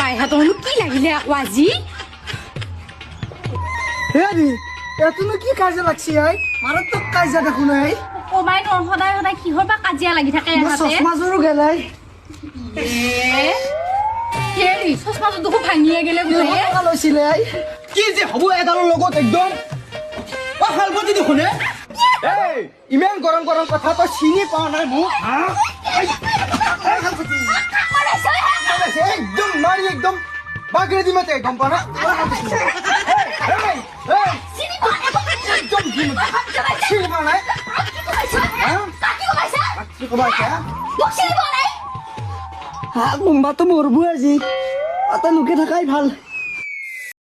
বাইহাতনো কি লাগিলে আকৌ আজি হেৰি এতনো কি কাজিয়া লাগছি আই মাৰাত্মক কাজিয়া দেখোন আই কমাই ন সদায় সদায় কিহৰ বা কাজিয়া লাগি থাকে এহাতে চশমাযোৰো গেলাই হেৰি চশমাটো দেখো ভাঙিয়ে গেলে বোলে টকা লৈছিলে আই কি যে হ'ব এডালৰ লগত একদম শালপতি দেখোন এই ইমান গৰম গৰম কথা তই চিনি পোৱা নাই মোক একদম মাৰি একদম বাগৰে দি মাতে গম পোৱা না একদম চিনি পোৱা নাই কোনোবাতো মৰবো আজি এটা লুকে থাকাই ভাল